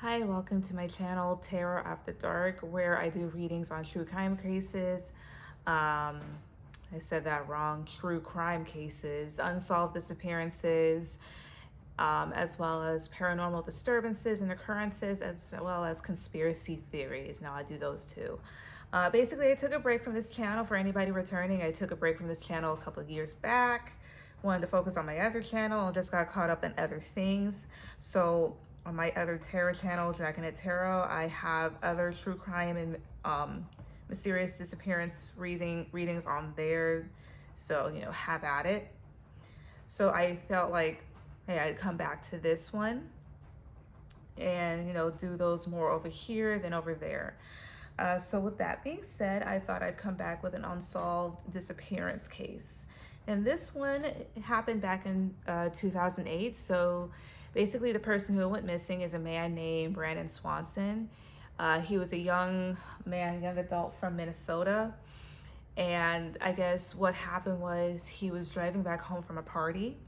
Hi, welcome to my channel, Tarot After Dark, where I do readings on true crime cases. I said that wrong. True crime cases, unsolved disappearances, as well as paranormal disturbances and occurrences, as well as conspiracy theories. Now I do those too. Basically, I took a break from this channel. For anybody returning, I took a break from this channel a couple of years back. Wanted to focus on my other channel and just got caught up in other things. So on my other tarot channel, Dragonet Tarot, I have other true crime and mysterious disappearance readings on there. So, have at it. So I felt like, hey, I'd come back to this one and, do those more over here than over there. So with that being said, I thought I'd come back with an unsolved disappearance case. And this one happened back in 2008. So basically the person who went missing is a man named Brandon Swanson. He was a young adult from Minnesota. And I guess what happened was he was driving back home from a party,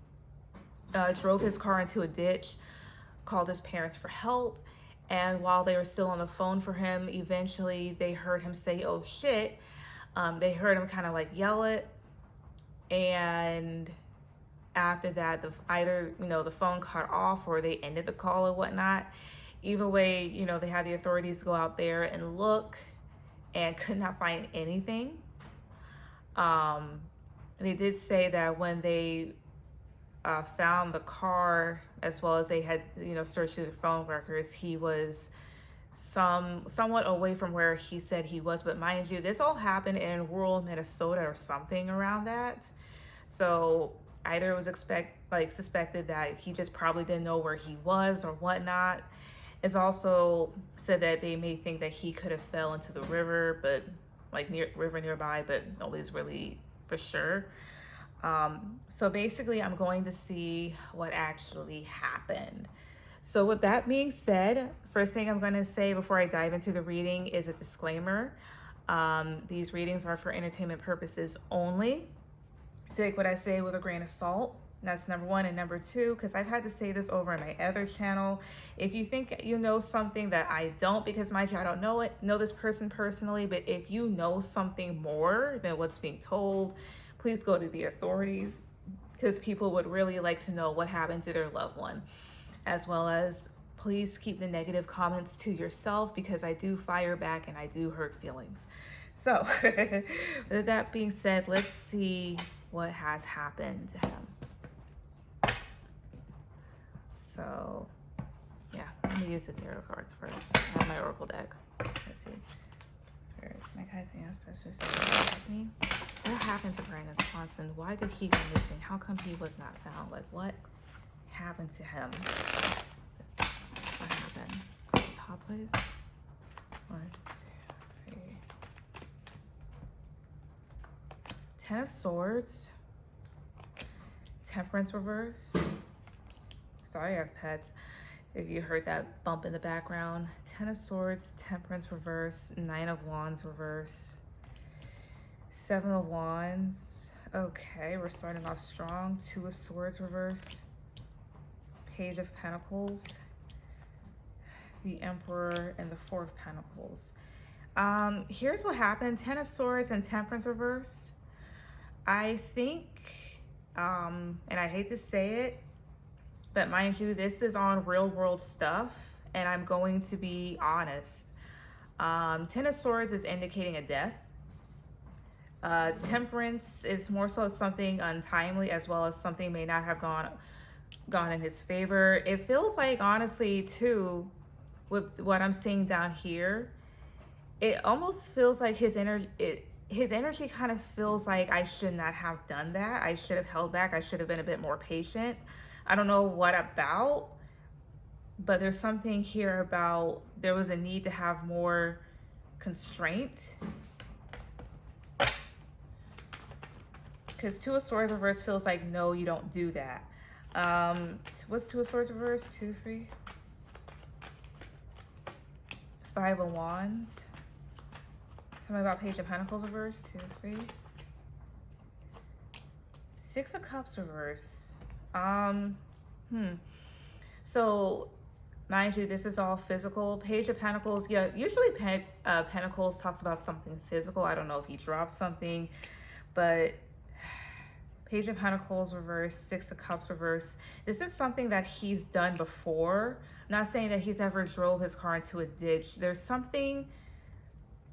drove his car into a ditch, called his parents for help. And while they were still on the phone for him, eventually they heard him say, "Oh shit." They heard him kind of like yell it. And after that, the phone cut off or they ended the call or whatnot. Either way, they had the authorities go out there and look and could not find anything. They did say that when they found the car, as well as they had, searched through the phone records, he was somewhat away from where he said he was. But mind you, this all happened in rural Minnesota or something around that. So either it was suspected that he just probably didn't know where he was or whatnot. It's also said that they may think that he could have fell into the river, but river nearby, but nobody's really for sure. So basically I'm going to see what actually happened. So with that being said, first thing I'm going to say before I dive into the reading is a disclaimer. These readings are for entertainment purposes only. Take what I say with a grain of salt. That's number one. And number two, because I've had to say this over on my other channel, if you think you know something that I don't, because mind you, I don't know this person personally, but if you know something more than what's being told, please go to the authorities, because people would really like to know what happened to their loved one. As well as please keep the negative comments to yourself, because I do fire back and I do hurt feelings. So with that being said, let's see what has happened to him. So yeah, let me use the tarot cards first. I have my oracle deck. Let's see. Spirits, my guides, ancestors, help me. What happened to Brandon Swanson? Why did he go missing? How come he was not found? Like, what happened to him? What happened? Top please. 1, 2, 3. Ten of Swords. Temperance reverse. Sorry, I have pets. If you heard that bump in the background. Ten of Swords, Temperance reverse, Nine of Wands reverse, Seven of Wands. Okay, we're starting off strong. Two of Swords reverse, Page of Pentacles, the Emperor, and the Four of Pentacles. Here's what happened. Ten of Swords and Temperance reverse. I think, and I hate to say it, but mind you, this is on real world stuff, and I'm going to be honest. Ten of Swords is indicating a death. Temperance is more so something untimely, as well as something may not have gone in his favor. It feels like, honestly, too, with what I'm seeing down here, it almost feels like his energy kind of feels like I should not have done that. I should have held back. I should have been a bit more patient. I don't know what about, but there's something here about there was a need to have more constraint. Because Two of Swords reverse feels like, no, you don't do that. What's Two of Swords reverse? 2, 3. 5 of Wands. Tell me about Page of Pentacles reverse. 2, 3. 6 of Cups reverse. So Mind you, this is all physical. Page of Pentacles, yeah, usually Pentacles talks about something physical. I don't know if he dropped something, but Page of Pentacles reverse, Six of Cups reverse. This is something that he's done before. I'm not saying that he's ever drove his car into a ditch. There's something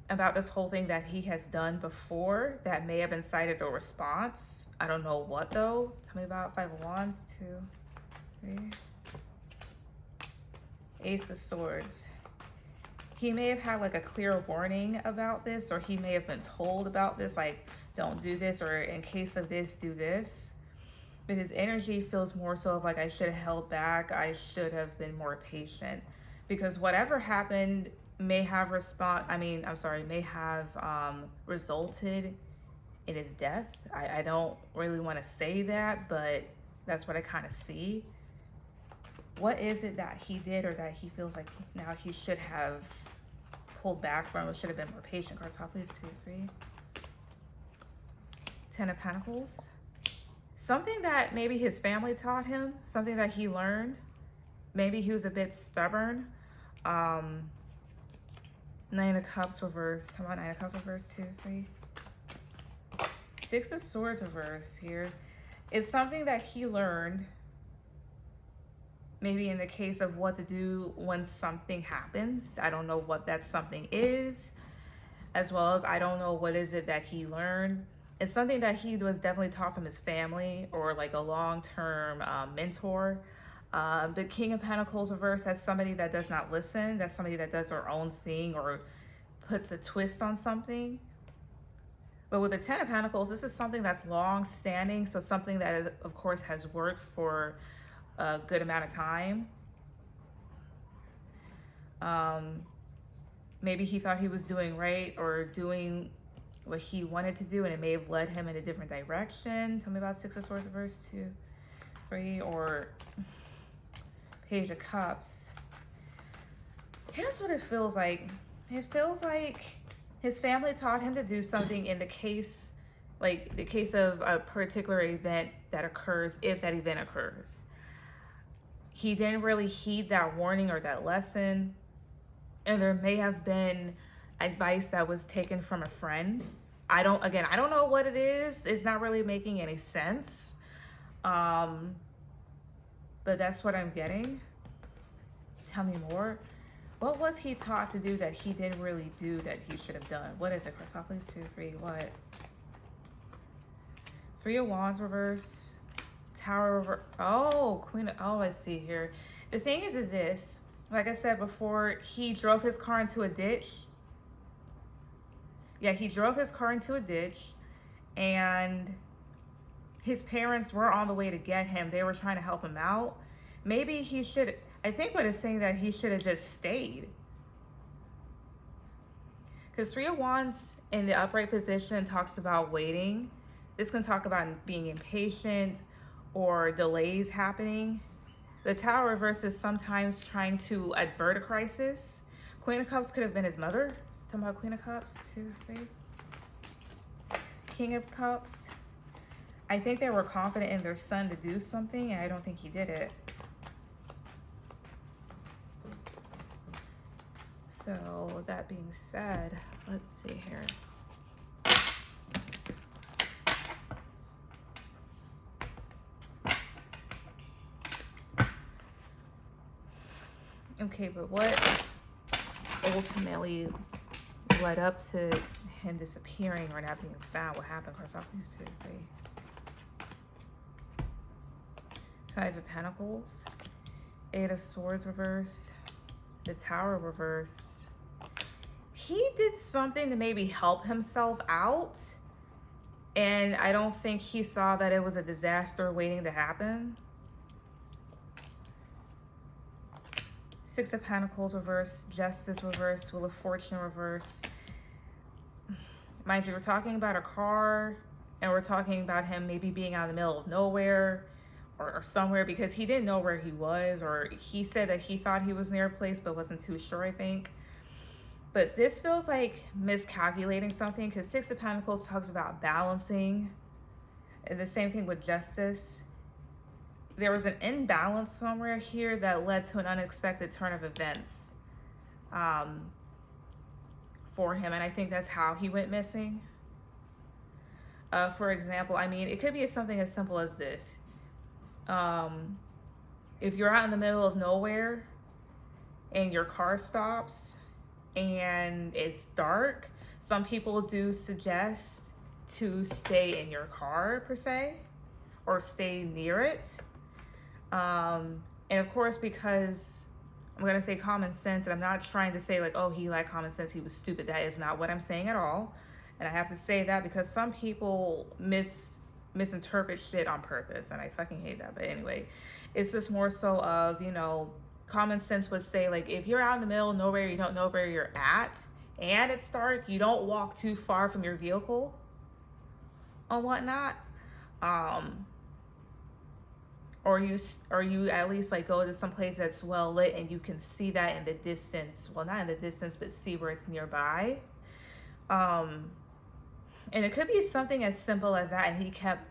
about this whole thing that he has done before that may have incited a response. I don't know what though. Tell me about Five of Wands, 2, 3. Ace of Swords. He may have had like a clear warning about this, or he may have been told about this, like, don't do this, or in case of this, do this. But his energy feels more so of like, I should have held back. I should have been more patient, because whatever happened may have may have resulted in his death. I don't really want to say that, but that's what I kind of see. What is it that he did, or that he feels like now he should have pulled back from, or should have been more patient? Cards top, please. 2, 3. 10 of Pentacles. Something that maybe his family taught him, something that he learned. Maybe he was a bit stubborn. 9 of Cups reverse. How about 9 of Cups reverse? 2, 3. 6 of Swords reverse here. It's something that he learned, maybe in the case of what to do when something happens. I don't know what that something is, as well as I don't know what is it that he learned. It's something that he was definitely taught from his family, or like a long-term mentor. The King of Pentacles reverse, that's somebody that does not listen. That's somebody that does their own thing or puts a twist on something. But with the 10 of Pentacles, this is something that's long-standing, so something that, of course, has worked for a good amount of time. Maybe he thought he was doing right, or doing what he wanted to do, and it may have led him in a different direction. Tell me about 6 of Swords reverse, 2, 3, or Page of Cups. Here's what it feels like. It feels like his family taught him to do something in the case, like the case of a particular event that occurs, if that event occurs. He didn't really heed that warning or that lesson, and there may have been advice that was taken from a friend. I don't know what it is. It's not really making any sense. But that's what I'm getting. Tell me more. What was he taught to do that he didn't really do that he should have done? What is it? Cross, please. 2, 3. What? 3 of Wands reverse. Tower reverse. Oh, Queen of, oh, I see here. The thing is this. Like I said before, he drove his car into a ditch. Yeah, he drove his car into a ditch, and his parents were on the way to get him. They were trying to help him out. Maybe he should, I think what it's saying that he should have just stayed. Because 3 of Wands in the upright position talks about waiting. This can talk about being impatient or delays happening. The Tower reverse is sometimes trying to avert a crisis. Queen of Cups could have been his mother. Talking about Queen of Cups, 2, 3. King of Cups. I think they were confident in their son to do something, and I don't think he did it. So with that being said, let's see here. Okay, but what ultimately led up to him disappearing or not being found? What happened? Cross off these 2, 3. 5 of Pentacles. 8 of Swords reverse. The Tower reverse. He did something to maybe help himself out, and I don't think he saw that it was a disaster waiting to happen. 6 of Pentacles reverse. Justice reverse. Wheel of Fortune reverse. Mind you, we're talking about a car, and we're talking about him maybe being out in the middle of nowhere, or somewhere, because he didn't know where he was, or he said that he thought he was near a place but wasn't too sure, I think. But this feels like miscalculating something, because 6 of Pentacles talks about balancing, and the same thing with Justice. there was an imbalance somewhere here that led to an unexpected turn of events for him. And I think that's how he went missing. For example, I mean, it could be something as simple as this. If you're out in the middle of nowhere and your car stops and it's dark, some people do suggest to stay in your car per se, or stay near it. And of course, because I'm going to say common sense, and I'm not trying to say like, oh, he lacked common sense, he was stupid. That is not what I'm saying at all. And I have to say that because some people misinterpret shit on purpose, and I fucking hate that. But anyway, it's just more so of, you know, common sense would say, like, if you're out in the middle of nowhere, you don't know where you're at, and it's dark, you don't walk too far from your vehicle or whatnot. Or you at least like go to some place that's well lit and you can see that in the distance. Well, not in the distance, but see where it's nearby. And it could be something as simple as that.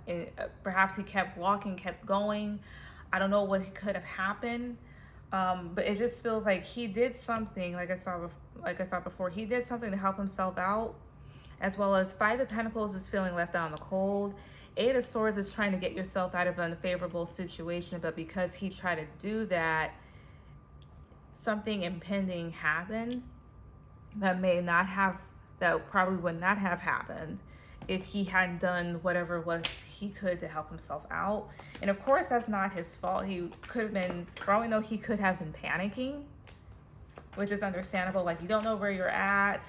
And perhaps he kept walking, kept going. I don't know what could have happened. But it just feels like he did something, like I saw before, he did something to help himself out. As well as Five of Pentacles is feeling left out in the cold. Eight of Swords is trying to get yourself out of an unfavorable situation, but because he tried to do that, something impending happened that probably would not have happened if he hadn't done whatever it was he could to help himself out. And of course, that's not his fault. He could have been, for all we know, he could have been panicking, which is understandable. Like, you don't know where you're at.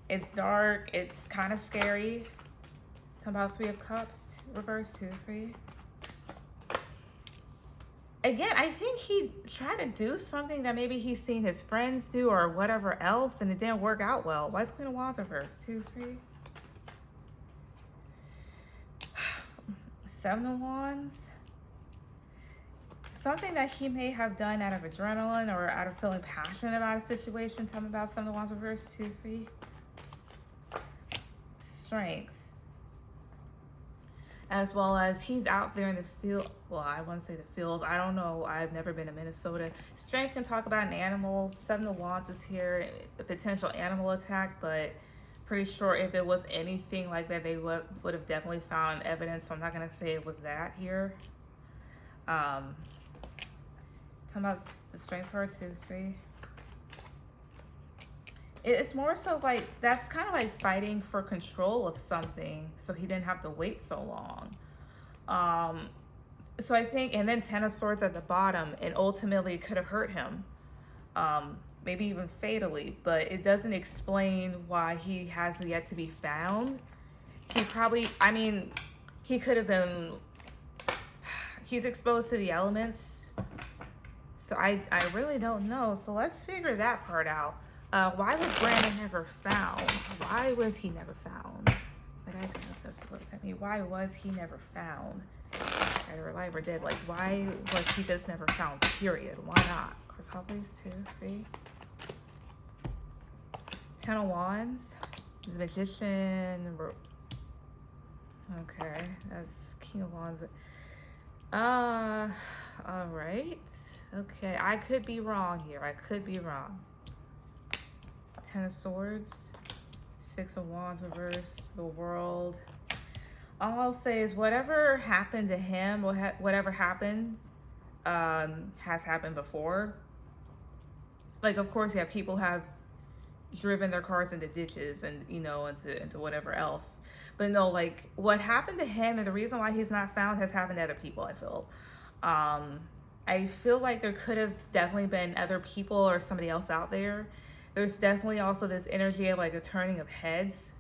It's dark. It's kind of scary. Talking about Three of Cups, reverse 2, 3. Again, I think he tried to do something that maybe he's seen his friends do or whatever else, and it didn't work out well. Why is Queen of Wands reverse? 2, 3. Seven of Wands. Something that he may have done out of adrenaline or out of feeling passionate about a situation. Tell me about Seven of Wands reverse 2, 3. Strength. As well as he's out there in the field. Well, I wouldn't say the field. I don't know. I've never been to Minnesota. Strength can talk about an animal. Seven of Wands is here. A potential animal attack, but pretty sure if it was anything like that, they would have definitely found evidence. So I'm not going to say it was that here. Talking about the strength card, 2, 3. It's more so like, that's kind of like fighting for control of something so he didn't have to wait so long. So I think, and then 10 of Swords at the bottom, and ultimately it could have hurt him. Maybe even fatally, but it doesn't explain why he has yet to be found. He probably, I mean, he could have been, he's exposed to the elements. So I really don't know. So let's figure that part out. Why was Brandon never found? Why was he never found? My guy's gonna just look at me. Why was he never found? Either alive or dead. Like, why was he just never found? Period. Why not? Crystal please, 2, 3. 10 of Wands. The Magician. Okay, that's King of Wands. All right. Okay, I could be wrong here. I could be wrong. 10 of Swords, 6 of Wands reverse, the World. All I'll say is whatever happened to him, whatever happened, has happened before. Like, of course, yeah, people have driven their cars into ditches and, you know, into whatever else. But no, like, what happened to him and the reason why he's not found has happened to other people, I feel. I feel like there could have definitely been other people or somebody else out there. There's definitely also this energy of like a turning of heads.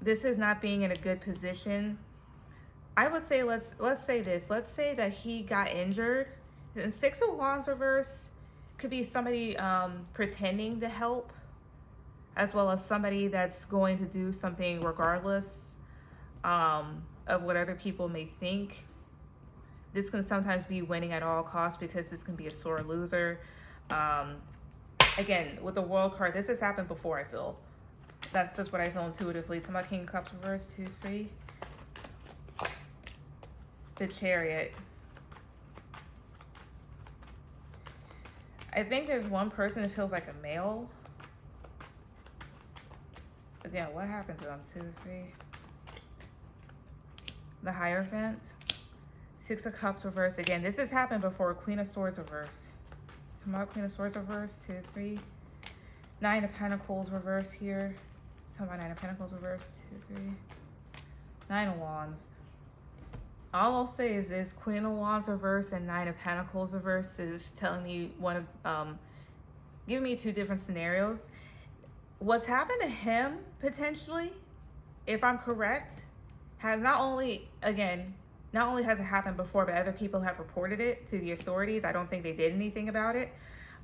This is not being in a good position. I would say, let's say this. Let's say that he got injured. And 6 of Wands reverse could be somebody pretending to help, as well as somebody that's going to do something regardless of what other people may think. This can sometimes be winning at all costs because this can be a sore loser. Again, with the World card, this has happened before, I feel. That's just what I feel intuitively. To my King of Cups reverse, 2, 3. The Chariot. I think there's one person that feels like a male. Again, what happened to them? 2, 3. The Hierophant. 6 of Cups reverse. Again, this has happened before. Queen of Swords reverse. Tomorrow, Queen of Swords reverse. 2, 3. 9 of Pentacles reverse here. Talking about 9 of Pentacles reverse. 2, 3. 9 of Wands. All I'll say is this: Queen of Wands reverse and 9 of Pentacles reverse is telling me one of giving me 2 different scenarios. What's happened to him potentially, if I'm correct, has not only has it happened before, but other people have reported it to the authorities. I don't think they did anything about it.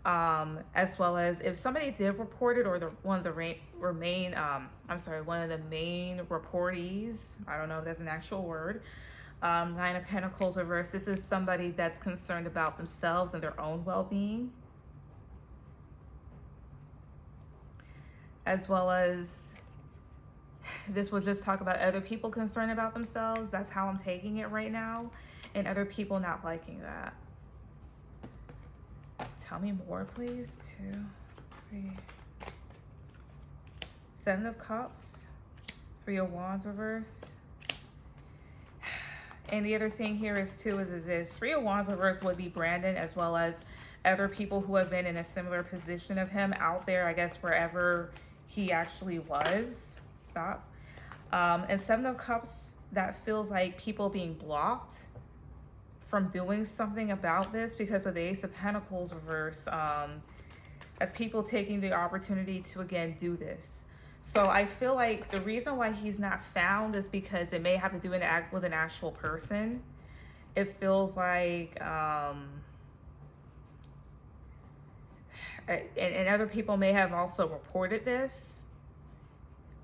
As well as if somebody did report it, or one of the main reportees, I don't know if that's an actual word. 9 of Pentacles reverse. This is somebody that's concerned about themselves and their own well-being. As well as this will just talk about other people concerned about themselves. That's how I'm taking it right now. And other people not liking that. Tell me more, please. 2, 3. 7 of Cups. 3 of Wands reverse. And the other thing here is this. 3 of Wands reverse would be Brandon, as well as other people who have been in a similar position of him out there, I guess, wherever he actually was. Stop. And 7 of Cups, that feels like people being blocked from doing something about this, because of the Ace of Pentacles reverse, as people taking the opportunity to, again, do this. So I feel like the reason why he's not found is because it may have to do with an actual person. It feels like, and other people may have also reported this.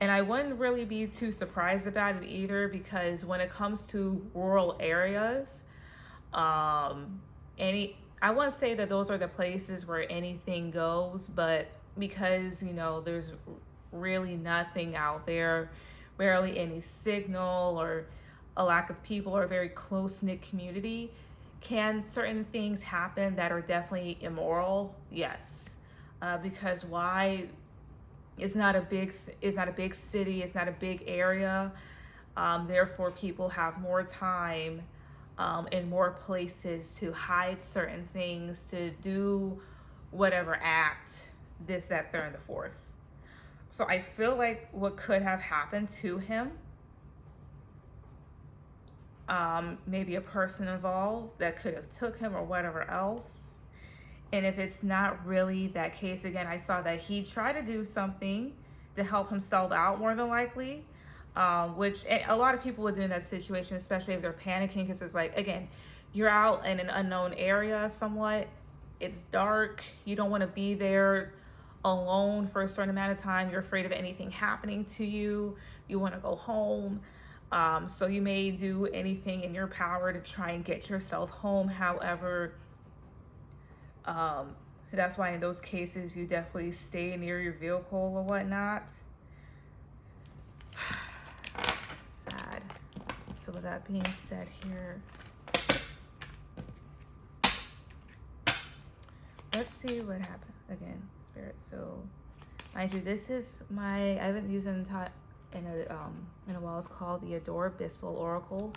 And I wouldn't really be too surprised about it either, because when it comes to rural areas, I wouldn't say that those are the places where anything goes, but because, there's really nothing out there, barely any signal, or a lack of people, or a very close-knit community, can certain things happen that are definitely immoral? Yes. Because why? It's not a big city, it's not a big area. Therefore, people have more time and more places to hide certain things, to do whatever act, this, that, third, and the fourth. So I feel like what could have happened to him, maybe a person involved that could have took him, or whatever else. And if it's not really that case, again, I saw that he tried to do something to help himself out, more than likely, which a lot of people would do in that situation, especially if they're panicking, because it's like, again, you're out in an unknown area somewhat. It's dark. You don't want to be there alone for a certain amount of time. You're afraid of anything happening to you. You want to go home. So you may do anything in your power to try and get yourself home. However, that's why in those cases you definitely stay near your vehicle or whatnot. Sad. So with that being said here, let's see what happened. Again, Spirit. So mind you, this is I haven't used it in a while. It's called the Adore Abyssal Oracle.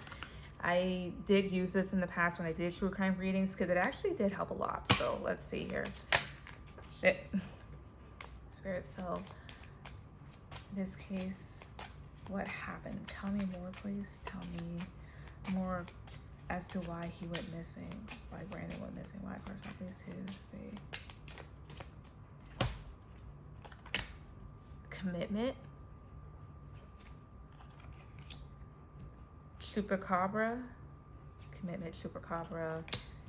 I did use this in the past when I did true crime readings, because it actually did help a lot. So let's see here. Spirit, so in this case, what happened? Tell me more, please. Tell me more as to why he went missing, why Brandon went missing, why person, please, 2, 3. Commitment. Chupacabra, commitment, chupacabra,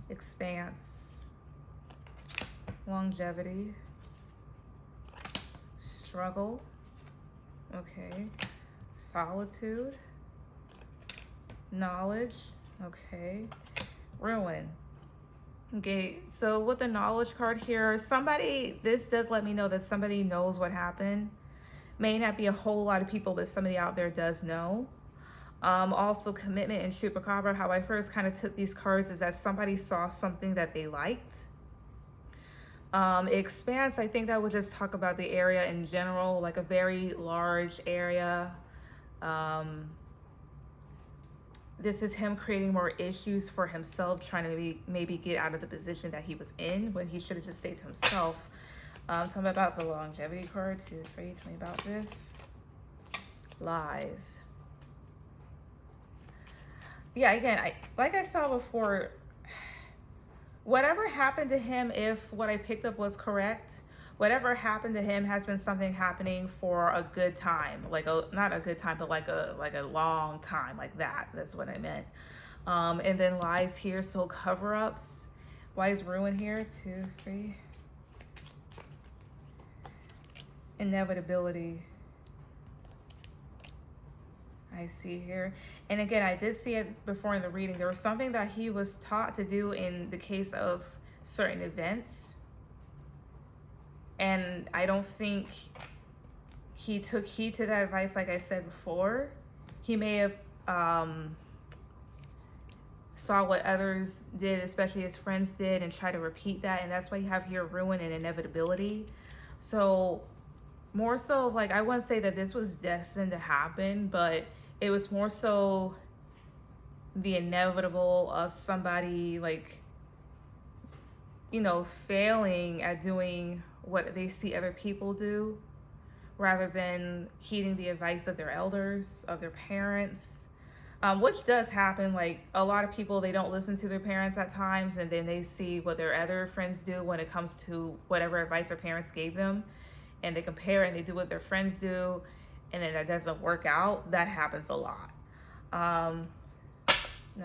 expanse, longevity, struggle, okay, solitude, knowledge, okay, ruin. Okay, so with the knowledge card here, this does let me know that somebody knows what happened. May not be a whole lot of people, but somebody out there does know. Also commitment and chupacabra. How I first kind of took these cards is that somebody saw something that they liked. Expanse, I think that would just talk about the area in general, like a very large area. This is him creating more issues for himself, trying to maybe get out of the position that he was in when he should have just stayed to himself. Tell me about the longevity card, 2, 3. Tell me about this. Lies. Yeah, again, like I saw before, whatever happened to him, if what I picked up was correct, whatever happened to him has been something happening for a good time, not a good time, but like a long time, like that. That's what I meant. And then lies here, so cover-ups. Why is ruin here? 2, 3. Inevitability. I see here. And again, I did see it before in the reading. There was something that he was taught to do in the case of certain events. And I don't think he took heed to that advice, like I said before. He may have saw what others did, especially his friends did, and try to repeat that. And that's why you have here ruin and inevitability. So more so, like, I wouldn't say that this was destined to happen, but it was more so the inevitable of somebody, like, you know, failing at doing what they see other people do, rather than heeding the advice of their elders, of their parents, which does happen. Like, a lot of people, they don't listen to their parents at times, and then they see what their other friends do when it comes to whatever advice their parents gave them, and they compare and they do what their friends do, and then that doesn't work out. That happens a lot. Now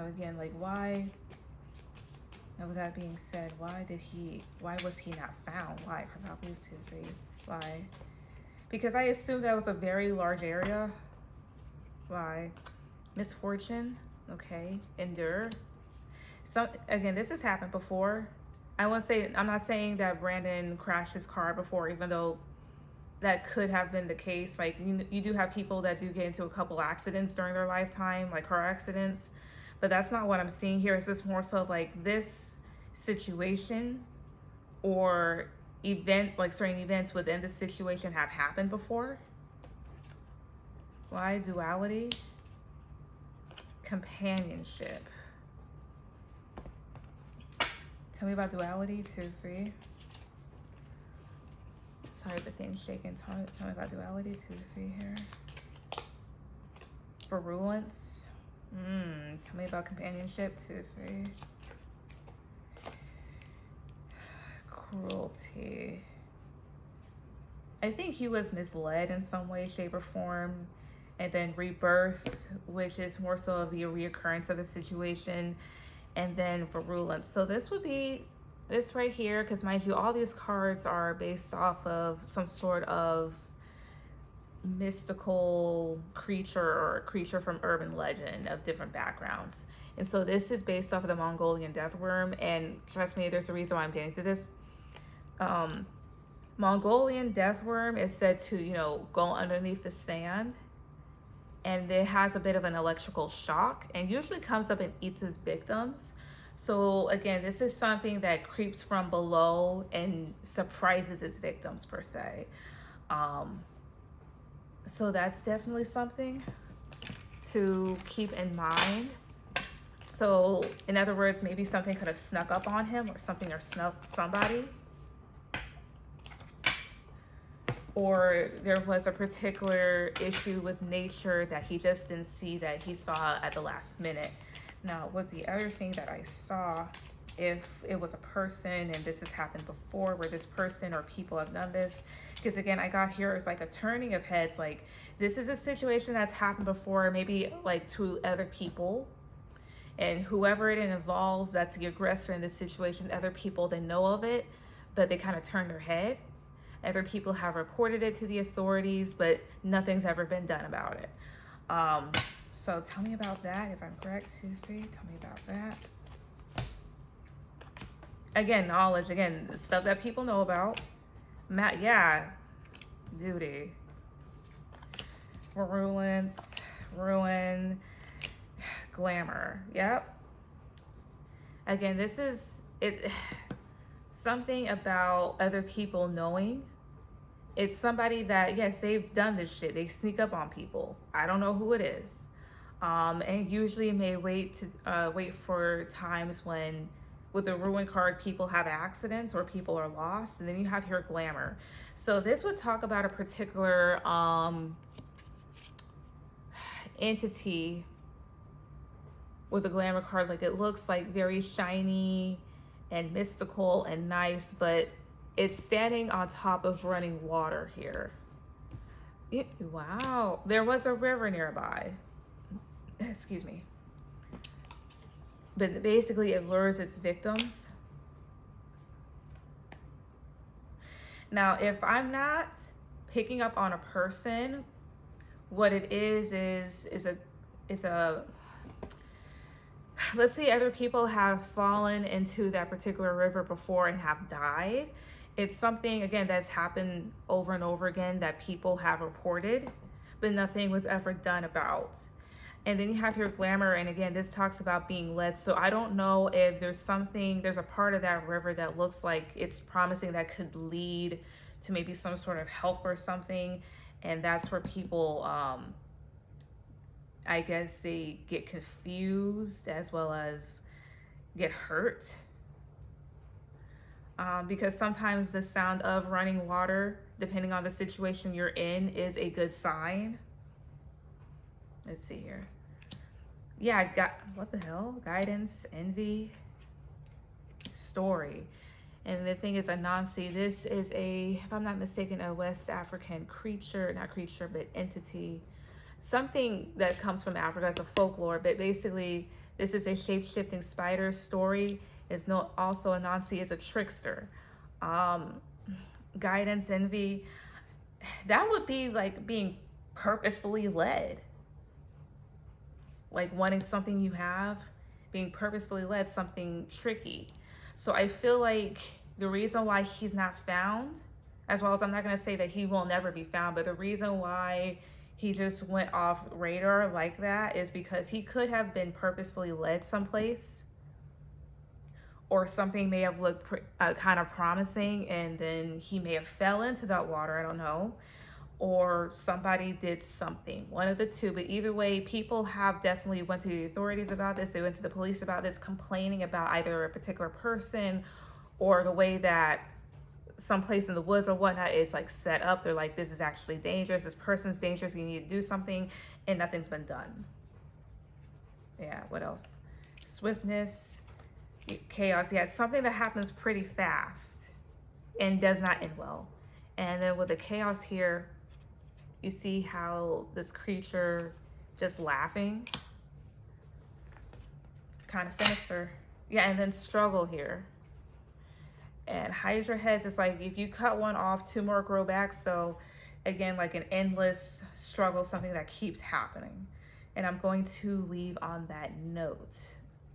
again, like, why? Now with that being said, why was he not found? Why? Persepolis 2, 3. Why? Because I assume that was a very large area. Why? Misfortune. Okay. Endure. So again, this has happened before. I'm not saying that Brandon crashed his car before, even though that could have been the case. Like, you do have people that do get into a couple accidents during their lifetime, like car accidents, but that's not what I'm seeing here. It's just more so like this situation or event, like certain events within the situation have happened before. Why? Duality. Companionship. Tell me about duality, 2, 3. Sorry, the thing's shaking. Tell me about duality, 2, 3 here. Virulence. Tell me about companionship, 2, 3. Cruelty. I think he was misled in some way, shape, or form. And then rebirth, which is more so of the reoccurrence of the situation. And then virulence. So this would be this right here, because mind you, all these cards are based off of some sort of mystical creature or creature from urban legend of different backgrounds. And so this is based off of the Mongolian death worm. And trust me, there's a reason why I'm getting to this. Mongolian death worm is said to, you know, go underneath the sand, and it has a bit of an electrical shock and usually comes up and eats its victims. So again, this is something that creeps from below and surprises its victims per se. So that's definitely something to keep in mind. So in other words, maybe something could have snuck up on him, or something, or snuck somebody. Or there was a particular issue with nature that he just didn't see, that he saw at the last minute. Now, with the other thing that I saw, if it was a person, and this has happened before, where this person or people have done this, because again, I got here, it's like a turning of heads. Like, this is a situation that's happened before, maybe like to other people, and whoever it involves, that's the aggressor in this situation. Other people, they know of it, but they kind of turn their head. Other people have reported it to the authorities, but nothing's ever been done about it. So tell me about that, if I'm correct. 2, 3, tell me about that. Again, knowledge, again, stuff that people know about. Yeah, duty. Virulence, ruin. Glamour. Yep. Again, this is it. Something about other people knowing. It's somebody that, yes, they've done this shit. They sneak up on people. I don't know who it is. And usually may wait for times when, with the ruin card, people have accidents or people are lost. And then you have here glamour. So this would talk about a particular entity with the glamour card. Like, it looks like very shiny and mystical and nice, but it's standing on top of running water here. Wow, there was a river nearby. Excuse me. But basically it lures its victims. Now, if I'm not picking up on a person, what it is it's a let's say other people have fallen into that particular river before and have died. It's something, again, that's happened over and over again that people have reported, but nothing was ever done about. And then you have your glamour, and again, this talks about being led. So I don't know if there's a part of that river that looks like it's promising that could lead to maybe some sort of help or something. And that's where people, I guess they get confused as well as get hurt. Because sometimes the sound of running water, depending on the situation you're in, is a good sign. Let's see here. Yeah, what the hell? Guidance, envy, story. And the thing is, Anansi, this is if I'm not mistaken, a West African not creature, but entity. Something that comes from Africa as a folklore, but basically this is a shape-shifting spider story. It's also Anansi is a trickster. Guidance, envy, that would be like being purposefully led. Like wanting something you have, being purposefully led, something tricky. So I feel like the reason why he's not found, as well as I'm not gonna say that he will never be found, but the reason why he just went off radar like that is because he could have been purposefully led someplace, or something may have looked kind of promising and then he may have fell into that water, I don't know, or somebody did something, one of the two. But either way, people have definitely went to the authorities about this. They went to the police about this, complaining about either a particular person or the way that someplace in the woods or whatnot is like set up. They're like, this is actually dangerous, this person's dangerous, you need to do something, and nothing's been done. Yeah, what else? Swiftness, chaos. Yeah, it's something that happens pretty fast and does not end well. And then with the chaos here, you see how this creature just laughing, kind of sinister. Yeah, and then struggle here. And Hydra heads, it's like if you cut one off, two more grow back. So again, like an endless struggle, something that keeps happening. And I'm going to leave on that note.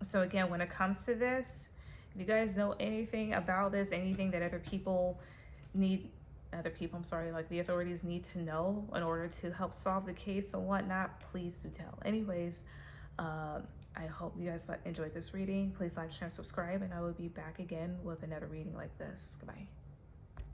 So again, when it comes to this, if you guys know anything about this, anything that like the authorities need to know in order to help solve the case and whatnot, please do tell. Anyways, I hope you guys enjoyed this reading. Please like, share, and subscribe, and I will be back again with another reading like this. Goodbye.